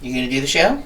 You gonna do the show?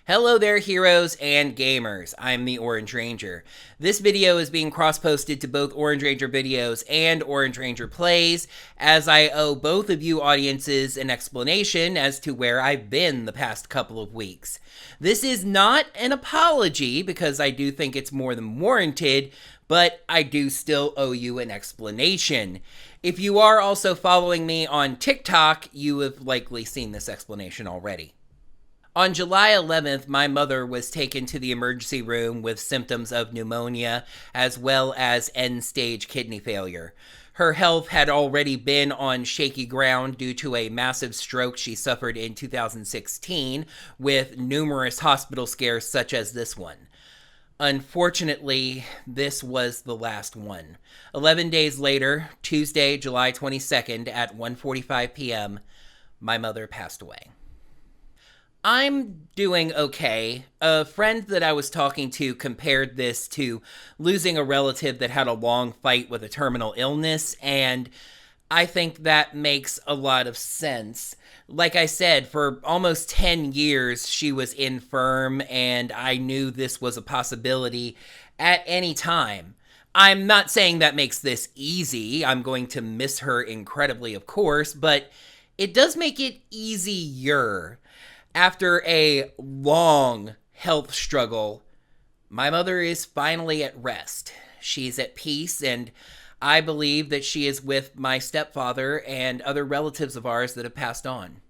Hello there, heroes and gamers. I'm the Orange Ranger. This video is being cross-posted to both Orange Ranger videos and Orange Ranger Plays, as I owe both of you audiences an explanation as to where I've been the past couple of weeks. This is not an apology, because I do think it's more than warranted, but I do still owe you an explanation. If you are also following me on TikTok, you have likely seen this explanation already. On July 11th, my mother was taken to the emergency room with symptoms of pneumonia as well as end-stage kidney failure. Her health had already been on shaky ground due to a massive stroke she suffered in 2016, with numerous hospital scares such as this one. Unfortunately, this was the last one. 11 days later, Tuesday, July 22nd at 1:45 p.m., my mother passed away. I'm doing okay. A friend that I was talking to compared this to losing a relative that had a long fight with a terminal illness, and I think that makes a lot of sense. Like I said, for almost 10 years, she was infirm, and I knew this was a possibility at any time. I'm not saying that makes this easy. I'm going to miss her incredibly, of course, but it does make it easier. After a long health struggle, my mother is finally at rest. She's at peace, and I believe that she is with my stepfather and other relatives of ours that have passed on.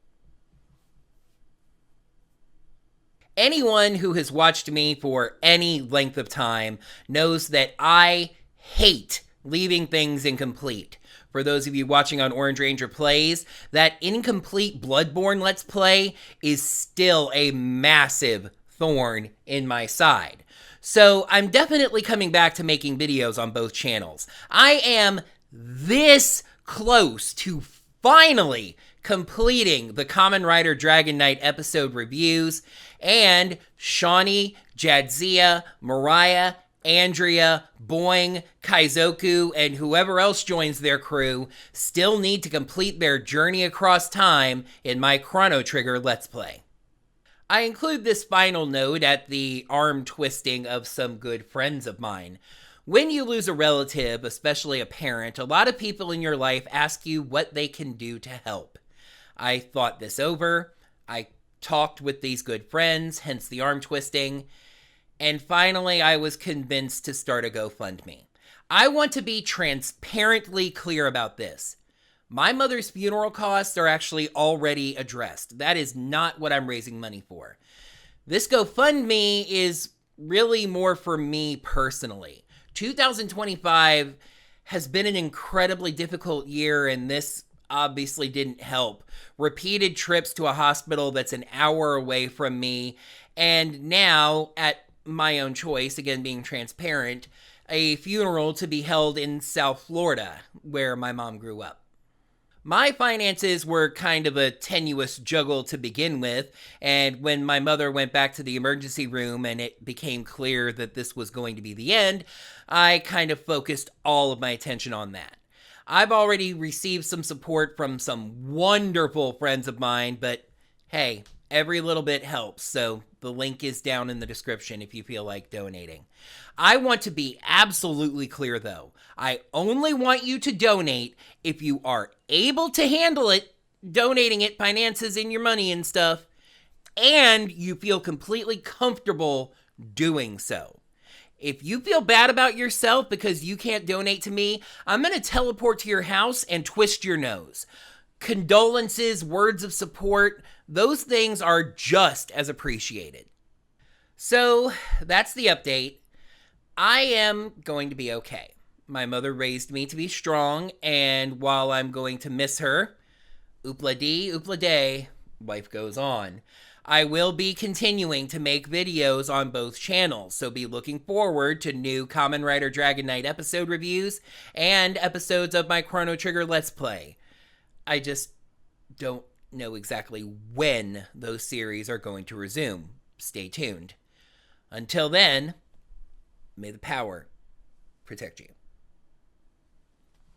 Anyone who has watched me for any length of time knows that I hate leaving things incomplete. For those of you watching on Orange Ranger Plays, that incomplete Bloodborne Let's Play is still a massive thorn in my side. So I'm definitely coming back to making videos on both channels. I am this close to finally completing the Kamen Rider Dragon Knight episode reviews, and Shawnee, Jadzia, Mariah, Andrea, Boing, Kaizoku, and whoever else joins their crew still need to complete their journey across time in my Chrono Trigger Let's Play. I include this final note at the arm twisting of some good friends of mine. When you lose a relative, especially a parent, a lot of people in your life ask you what they can do to help. I thought this over. I talked with these good friends, hence the arm twisting. And finally, I was convinced to start a GoFundMe. I want to be transparently clear about this. My mother's funeral costs are actually already addressed. That is not what I'm raising money for. This GoFundMe is really more for me personally. 2025 has been an incredibly difficult year, and this obviously didn't help. Repeated trips to a hospital that's an hour away from me, and now, at my own choice, again being transparent, a funeral to be held in South Florida, where my mom grew up. My finances were kind of a tenuous juggle to begin with, and when my mother went back to the emergency room and it became clear that this was going to be the end, I kind of focused all of my attention on that. I've already received some support from some wonderful friends of mine, but hey, every little bit helps, so the link is down in the description if you feel like donating. I want to be absolutely clear, though. I only want you to donate if you are able to handle it, donating it, finances in your money and stuff, and you feel completely comfortable doing so. If you feel bad about yourself because you can't donate to me, I'm going to teleport to your house and twist your nose. Condolences, words of support, those things are just as appreciated. So, that's the update. I am going to be okay. My mother raised me to be strong, and while I'm going to miss her, oopla dee, oopla day, life goes on. I will be continuing to make videos on both channels, so be looking forward to new Kamen Rider Dragon Knight episode reviews and episodes of my Chrono Trigger Let's Play. I just don't know exactly when those series are going to resume. Stay tuned. Until then, may the power protect you.